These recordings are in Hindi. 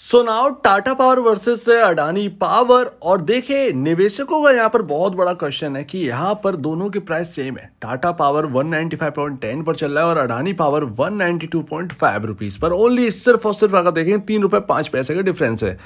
So now Tata power versus Adani power. और देखिए निवेशकों का यहाँ पर बहुत बड़ा क्वेश्चन है कि यहाँ पर दोनों की प्राइस सेम है। टाटा पावर 195.10 पर चल रहा है और अडानी पावर 192.5 रुपीज़ पर। ओनली सिर्फ और सिर्फ अगर देखें 3 रुपये 5 पैसे का डिफरेंस है।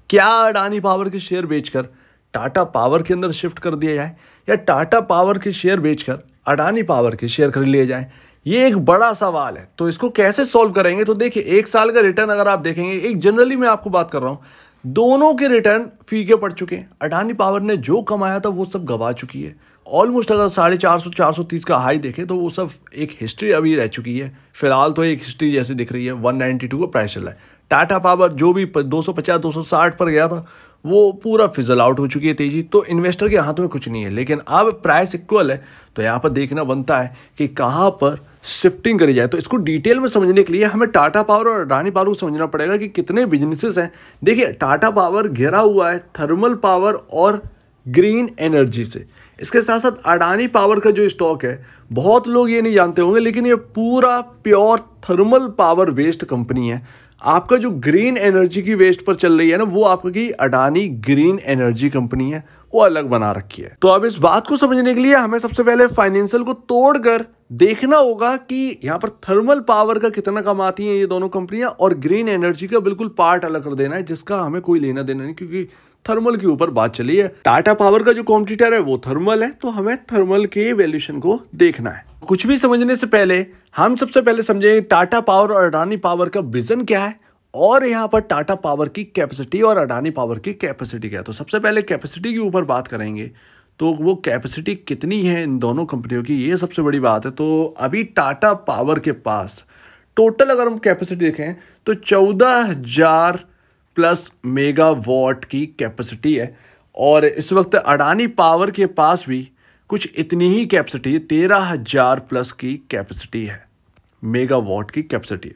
क्या अडानी पावर के शेयर बेचकर टाटा पावर के अंदर शिफ्ट कर दिया जाए या टाटा पावर के शेयर बेचकर अडानी पावर के शेयर खरीद लिए जाए, ये एक बड़ा सवाल है। तो इसको कैसे सॉल्व करेंगे? तो देखिए, एक साल का रिटर्न अगर आप देखेंगे, एक जनरली मैं आपको बात कर रहा हूं, दोनों के रिटर्न फीके पड़ चुके हैं। अडानी पावर ने जो कमाया था वो सब गवा चुकी है। ऑलमोस्ट अगर 450 430 का हाई देखें तो वो सब एक हिस्ट्री अभी रह चुकी है। फिलहाल तो एक हिस्ट्री जैसी दिख रही है। 192 का प्राइस चल रहा है। टाटा पावर जो भी 250 260 पर गया था वो पूरा फिजल आउट हो चुकी है तेजी। तो इन्वेस्टर के हाथ में कुछ नहीं है। लेकिन अब प्राइस इक्वल है तो यहाँ पर देखना बनता है कि कहाँ पर शिफ्टिंग करी जाए। तो इसको डिटेल में समझने के लिए हमें टाटा पावर और अडानी पावर को समझना पड़ेगा कि कितने बिजनेसेस हैं। देखिए, टाटा पावर घिरा हुआ है थर्मल पावर और ग्रीन एनर्जी से। इसके साथ साथ अडानी पावर का जो स्टॉक है, बहुत लोग ये नहीं जानते होंगे, लेकिन ये पूरा pure thermal power based company है। आपका जो ग्रीन एनर्जी की वेस्ट पर चल रही है ना, वो आपकी अडानी ग्रीन एनर्जी कंपनी है, वो अलग बना रखी है। तो अब इस बात को समझने के लिए हमें सबसे पहले फाइनेंशियल को तोड़कर देखना होगा कि यहाँ पर थर्मल पावर का कितना कमाती हैं ये दोनों कंपनियां, और ग्रीन एनर्जी का बिल्कुल पार्ट अलग कर देना है जिसका हमें कोई लेना देना नहीं, क्योंकि थर्मल के ऊपर बात चली है। टाटा पावर का जो कॉम्पिटिटर है वो थर्मल है, तो हमें थर्मल के वैल्यूएशन को देखना है। कुछ भी समझने से पहले हम सबसे पहले समझेंगे टाटा पावर और अडानी पावर का विजन क्या है, और यहाँ पर टाटा पावर की कैपेसिटी और अडानी पावर की कैपेसिटी क्या है। तो सबसे पहले कैपेसिटी के ऊपर बात करेंगे। तो वो कैपेसिटी कितनी है इन दोनों कंपनियों की, ये सबसे बड़ी बात है। तो अभी टाटा पावर के पास टोटल अगर हम कैपेसिटी देखें तो 14,000 प्लस मेगावाट की कैपेसिटी है। और इस वक्त अडानी पावर के पास भी कुछ इतनी ही कैपेसिटी है, 13,000 प्लस की कैपेसिटी है, मेगावाट की कैपेसिटी है।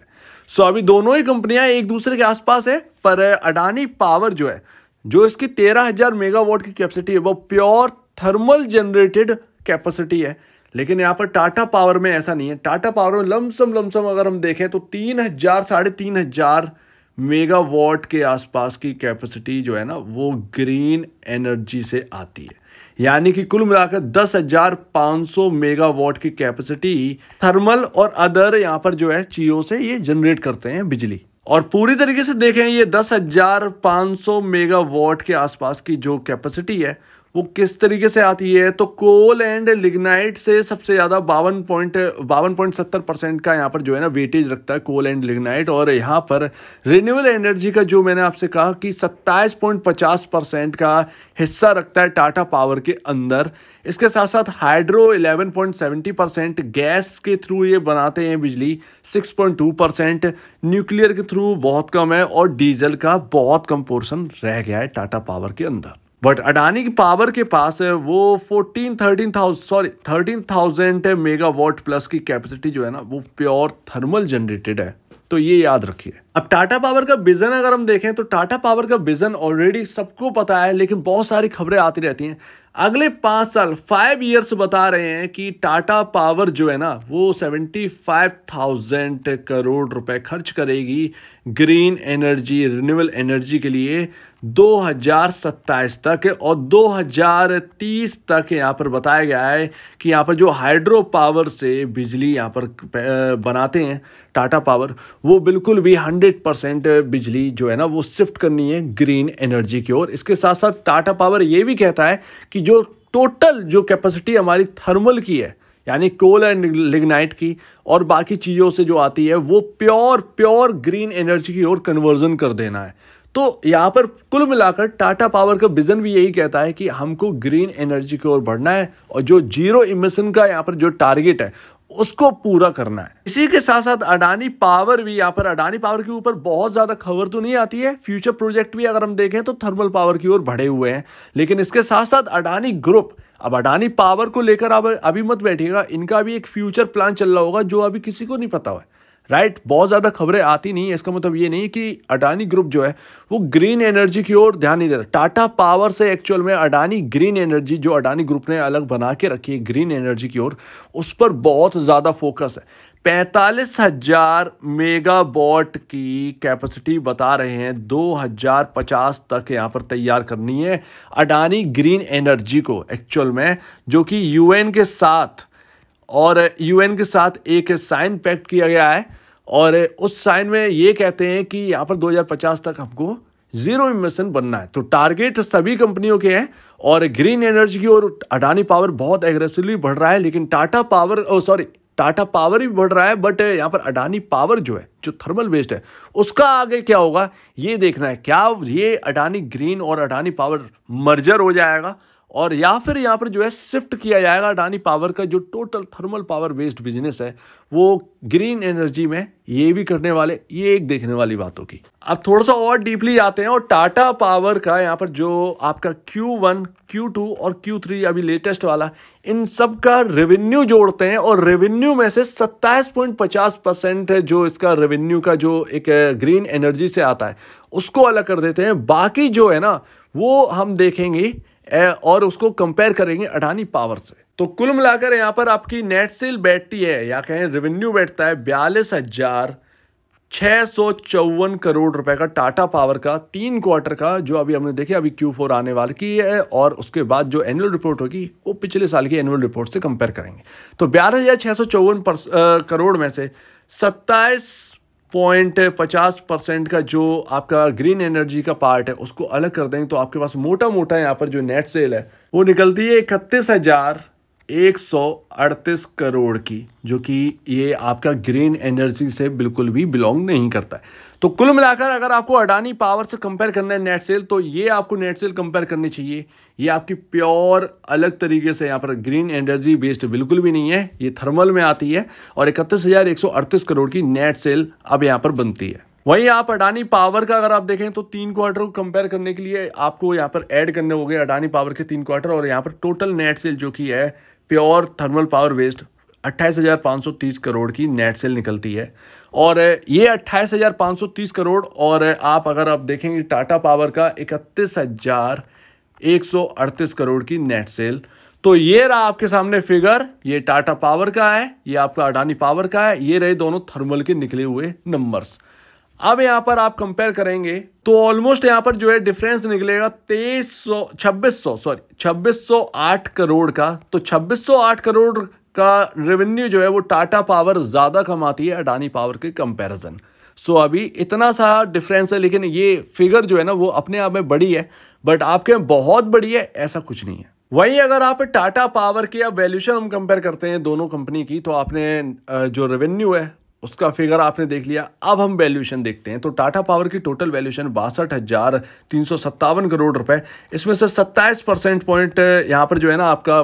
सो अभी दोनों ही कंपनियां एक दूसरे के आसपास है, पर अडानी पावर जो है, जो इसकी 13,000 मेगावाट की कैपेसिटी है, वो प्योर थर्मल जनरेटेड कैपेसिटी है। लेकिन यहाँ पर टाटा पावर में ऐसा नहीं है। टाटा पावर में लमसम अगर हम देखें तो 3,000 3,500 मेगावाट के आसपास की कैपेसिटी जो है ना, वो ग्रीन एनर्जी से आती है। यानी कि कुल मिलाकर 10,500 मेगावाट की कैपेसिटी थर्मल और अदर यहाँ पर जो है चीजों से ये जनरेट करते हैं बिजली। और पूरी तरीके से देखें, ये 10,500 मेगावाट के आसपास की जो कैपेसिटी है वो किस तरीके से आती है, तो कोल एंड लिग्नाइट से सबसे ज़्यादा 52.70% का यहाँ पर जो है ना वेटेज रखता है कोल एंड लिग्नाइट। और यहाँ पर रिन्यूएबल एनर्जी का जो मैंने आपसे कहा कि 27.50% का हिस्सा रखता है टाटा पावर के अंदर। इसके साथ साथ हाइड्रो 11.70%, गैस के थ्रू ये बनाते हैं बिजली 6.2%, न्यूक्लियर के थ्रू बहुत कम है, और डीजल का बहुत कम पोर्शन रह गया है टाटा पावर के अंदर। बट अडानी की पावर के पास है वो 13,000 मेगावाट प्लस की कैपेसिटी जो है ना, वो प्योर थर्मल जनरेटेड है। तो ये याद रखिए। अब टाटा पावर का विजन अगर हम देखें तो टाटा पावर का विजन ऑलरेडी सबको पता है, लेकिन बहुत सारी खबरें आती रहती हैं। अगले 5 साल 5 ईयर्स बता रहे हैं कि टाटा पावर जो है ना, वो 75,000 करोड़ रुपए खर्च करेगी ग्रीन एनर्जी, रिन्यूएबल एनर्जी के लिए 2027 तक। और 2030 तक यहाँ पर बताया गया है कि यहाँ पर जो हाइड्रो पावर से बिजली यहाँ पर बनाते हैं टाटा पावर, वो बिल्कुल भी 100% बिजली जो है ना वो शिफ्ट करनी है ग्रीन एनर्जी की ओर। इसके साथ साथ टाटा पावर ये भी कहता है कि जो टोटल जो कैपेसिटी हमारी थर्मल की है, यानी कोल एंड लिग्नाइट की और बाकी चीज़ों से जो आती है, वो प्योर ग्रीन एनर्जी की ओर कन्वर्जन कर देना है। तो यहाँ पर कुल मिलाकर टाटा पावर का विजन भी यही कहता है कि हमको ग्रीन एनर्जी की ओर बढ़ना है, और जो जीरो इमिशन का यहाँ पर जो टारगेट है उसको पूरा करना है। इसी के साथ साथ अडानी पावर भी, यहाँ पर अडानी पावर के ऊपर बहुत ज्यादा खबर तो नहीं आती है। फ्यूचर प्रोजेक्ट भी अगर हम देखें तो थर्मल पावर की ओर बढ़े हुए हैं। लेकिन इसके साथ साथ अडानी ग्रुप, अब अडानी पावर को लेकर अब अभी मत बैठिएगा, इनका भी एक फ्यूचर प्लान चल रहा होगा जो अभी किसी को नहीं पता है। राइट, बहुत ज़्यादा खबरें आती नहीं है। इसका मतलब ये नहीं कि अडानी ग्रुप जो है वो ग्रीन एनर्जी की ओर ध्यान नहीं दे रहा। टाटा पावर से एक्चुअल में अडानी ग्रीन एनर्जी जो अडानी ग्रुप ने अलग बना के रखी है ग्रीन एनर्जी की ओर, उस पर बहुत ज़्यादा फोकस है। 45,000 मेगावाट की कैपेसिटी बता रहे हैं 2050 तक यहाँ पर तैयार करनी है अडानी ग्रीन एनर्जी को एक्चुअल में, जो कि यूएन के साथ एक साइन पैक्ट किया गया है। और उस साइन में ये कहते हैं कि यहाँ पर 2050 तक हमको जीरो इमिशन बनना है। तो टारगेट सभी कंपनियों के हैं और ग्रीन एनर्जी की और अडानी पावर बहुत एग्रेसिवली बढ़ रहा है, लेकिन टाटा पावर भी बढ़ रहा है, बट यहाँ पर अडानी पावर जो है, जो थर्मल बेस्ड है, उसका आगे क्या होगा ये देखना है। क्या ये अडानी ग्रीन और अडानी पावर मर्जर हो जाएगा और या फिर यहाँ पर जो है शिफ्ट किया जाएगा अडानी पावर का जो total thermal power based business है वो ग्रीन एनर्जी में ये भी करने वाले, ये एक देखने वाली बात होगी। अब थोड़ा सा और डीपली आते हैं और टाटा पावर का यहाँ पर जो आपका Q1, Q2 और Q3 अभी लेटेस्ट वाला, इन सब का रेवेन्यू जोड़ते हैं और रेवेन्यू में से 27.50% जो इसका रेवेन्यू का जो एक ग्रीन एनर्जी से आता है उसको अलग कर देते हैं। बाकी जो है ना वो हम देखेंगे और उसको कंपेयर करेंगे अडानी पावर से। तो कुल मिलाकर यहाँ पर आपकी नेट सेल बैठती है या कहें रेवेन्यू बैठता है 42,654 करोड़ रुपए का टाटा पावर का 3 क्वार्टर का, जो अभी हमने देखे अभी Q4 आने वाले की है और उसके बाद जो एनुअल रिपोर्ट होगी वो पिछले साल की एनुअल रिपोर्ट से कंपेयर करेंगे। तो 42,654 करोड़ में से 27.50% का जो आपका ग्रीन एनर्जी का पार्ट है उसको अलग कर देंगे तो आपके पास मोटा मोटा यहाँ पर जो नेट सेल है वो निकलती है 31,138 करोड़ की, जो कि ये आपका ग्रीन एनर्जी से बिल्कुल भी बिलोंग नहीं करता है। तो कुल मिलाकर अगर आपको अडानी पावर से कंपेयर करना है नेट सेल, तो ये आपको नेट सेल कंपेयर करनी चाहिए। ये आपकी प्योर अलग तरीके से यहाँ पर ग्रीन एनर्जी बेस्ड बिल्कुल भी नहीं है, ये थर्मल में आती है और 31,138 करोड़ की नेट सेल अब यहाँ पर बनती है। वहीं आप अडानी पावर का अगर आप देखें तो 3 क्वार्टर को कंपेयर करने के लिए आपको यहाँ पर ऐड करने होंगे अडानी पावर के 3 क्वार्टर और यहाँ पर टोटल नेट सेल जो कि है pure thermal power west 28,530 crore की नेट सेल निकलती है। और ये 28,530 करोड़ और अगर आप देखेंगे टाटा पावर का 31,138 करोड़ की नेट सेल। तो ये रहा आपके सामने फिगर, ये टाटा पावर का है, ये आपका अडानी पावर का है, ये रहे दोनों थर्मल के निकले हुए नंबर्स। अब यहाँ पर आप कंपेयर करेंगे तो ऑलमोस्ट यहाँ पर जो है डिफरेंस निकलेगा 2608 करोड़ का। तो 2608 करोड़ का रेवेन्यू जो है वो टाटा पावर ज्यादा कमाती है अडानी पावर के कंपैरिजन। सो अभी इतना सा डिफरेंस है, लेकिन ये फिगर जो है ना वो अपने आप में बड़ी है, बट आपके बहुत बड़ी है ऐसा कुछ नहीं है। वहीं अगर आप टाटा पावर की अब वैल्यूशन हम कंपेयर करते हैं दोनों कंपनी की, तो आपने जो रेवेन्यू है उसका फिगर आपने देख लिया। अब हम वैल्यूशन देखते हैं। तो टाटा पावर की टोटल वैल्यूशन 62,357 करोड़ रुपए, इसमें से 27% पॉइंट यहाँ पर जो है ना आपका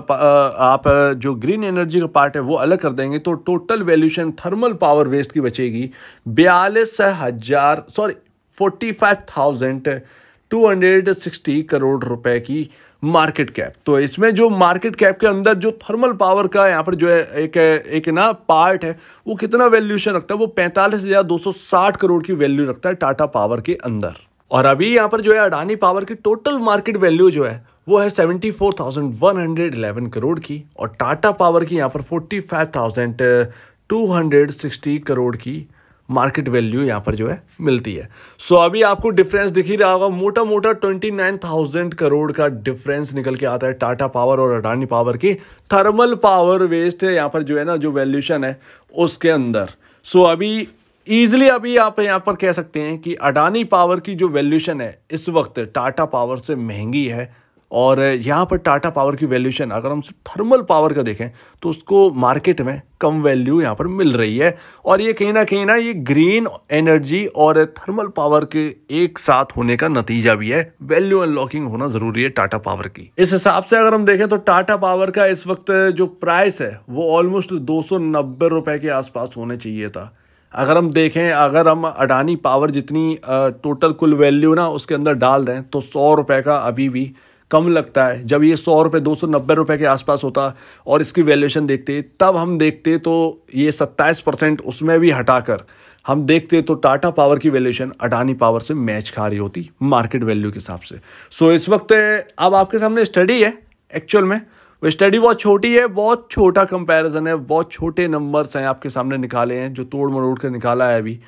आप जो ग्रीन एनर्जी का पार्ट है वो अलग कर देंगे तो total valuation thermal power west की बचेगी 45,260 करोड़ रुपए की मार्केट कैप। तो इसमें जो मार्केट कैप के अंदर जो थर्मल पावर का यहाँ पर जो है एक ना पार्ट है वो कितना वैल्यूशन रखता है, वो 45,260 करोड़ की वैल्यू रखता है टाटा पावर के अंदर। और अभी यहाँ पर जो है अडानी पावर की टोटल मार्केट वैल्यू जो है वो है 74,111 करोड़ की और टाटा पावर की यहाँ पर 45,260 करोड़ की मार्केट वैल्यू यहाँ पर जो है मिलती है। सो अभी आपको डिफरेंस दिख ही रहा होगा, मोटा मोटा 29,000 करोड़ का डिफरेंस निकल के आता है टाटा पावर और अडानी पावर की थर्मल पावर वेस्ट है यहाँ पर जो है ना जो वैल्यूशन है उसके अंदर। सो अभी ईजिली अभी आप यहाँ पर कह सकते हैं कि अडानी पावर की जो वैल्यूशन है इस वक्त टाटा पावर से महंगी है और यहाँ पर टाटा पावर की वैल्यूशन अगर हम थर्मल पावर का देखें तो उसको मार्केट में कम वैल्यू यहाँ पर मिल रही है। और ये कहीं ना ये ग्रीन एनर्जी और थर्मल पावर के एक साथ होने का नतीजा भी है। वैल्यू अनलॉकिंग होना जरूरी है टाटा पावर की। इस हिसाब से अगर हम देखें तो टाटा पावर का इस वक्त जो प्राइस है वो ऑलमोस्ट 290 रुपए के आसपास होने चाहिए था। अगर हम देखें, अगर हम अडानी पावर जितनी टोटल कुल वैल्यू ना उसके अंदर डाल दें तो 100 रुपए का अभी भी कम लगता है। जब ये 100 रुपये 290 रुपये के आसपास होता और इसकी वैल्यूएशन देखते तब हम देखते तो ये 27% उसमें भी हटाकर हम देखते तो टाटा पावर की वैल्यूएशन अडानी पावर से मैच खा रही होती मार्केट वैल्यू के हिसाब से। सो इस वक्त अब आपके सामने स्टडी है एक्चुअल में वो स्टडी बहुत छोटी है, बहुत छोटा कंपैरिजन है, बहुत छोटे नंबर्स हैं आपके सामने निकाले हैं, जो तोड़ मरोड़ कर निकाला है अभी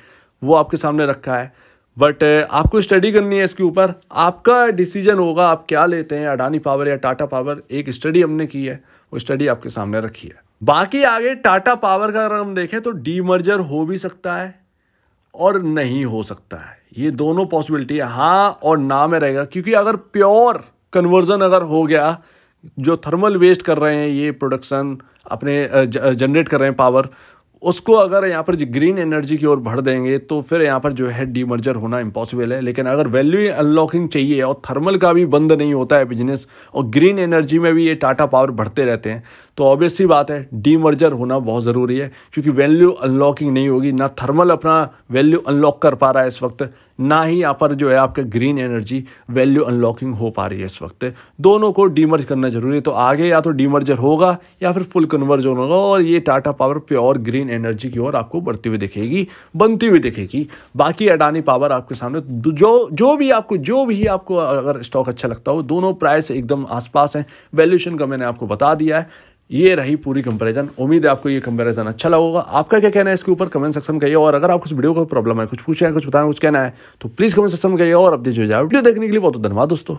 वो आपके सामने रखा है। बट आपको स्टडी करनी है इसके ऊपर, आपका डिसीजन होगा आप क्या लेते हैं, अडानी पावर या टाटा पावर। एक स्टडी हमने की है, वो स्टडी आपके सामने रखी है। बाकी आगे टाटा पावर का अगर हम देखें तो डीमर्जर हो भी सकता है और नहीं हो सकता है, ये दोनों पॉसिबिलिटी है, हाँ और ना में रहेगा। क्योंकि अगर प्योर कन्वर्जन अगर हो गया, जो थर्मल वेस्ट कर रहे हैं ये प्रोडक्शन अपने जनरेट कर रहे हैं पावर, उसको अगर यहाँ पर ग्रीन एनर्जी की ओर बढ़ देंगे तो फिर यहाँ पर जो है डीमर्जर होना इम्पॉसिबल है। लेकिन अगर वैल्यू अनलॉकिंग चाहिए और थर्मल का भी बंद नहीं होता है बिजनेस, और ग्रीन एनर्जी में भी ये टाटा पावर बढ़ते रहते हैं, तो ऑब्वियस सी बात है डीमर्जर होना बहुत ज़रूरी है। क्योंकि वैल्यू अनलॉकिंग नहीं होगी, ना थर्मल अपना वैल्यू अनलॉक कर पा रहा है इस वक्त, ना ही यहाँ पर जो है आपका ग्रीन एनर्जी वैल्यू अनलॉकिंग हो पा रही है इस वक्त। दोनों को डीमर्ज करना जरूरी है। तो आगे या तो डीमर्जर होगा या फिर फुल कन्वर्जन होगा, और ये Tata power pure green energy की ओर आपको बढ़ती हुई दिखेगी, बनती हुई दिखेगी। बाकी अडानी पावर आपके सामने जो भी आपको अगर स्टॉक अच्छा लगता हो, दोनों प्राइस एकदम आसपास हैं, वैल्यूएशन का मैंने आपको बता दिया है। ये रही पूरी कंपैरिजन। उम्मीद है आपको ये कंपैरिजन अच्छा लगा होगा। आपका क्या कहना है इसके ऊपर कमेंट सेक्शन में कहिए, और अगर आपको इस वीडियो को प्रॉब्लम है, कुछ पूछना है, कुछ बताना, कुछ कहना है, तो प्लीज़ कमेंट सेक्शन में कहिए। और अपडेट हो जाए वीडियो देखने के लिए बहुत धन्यवाद दोस्तों।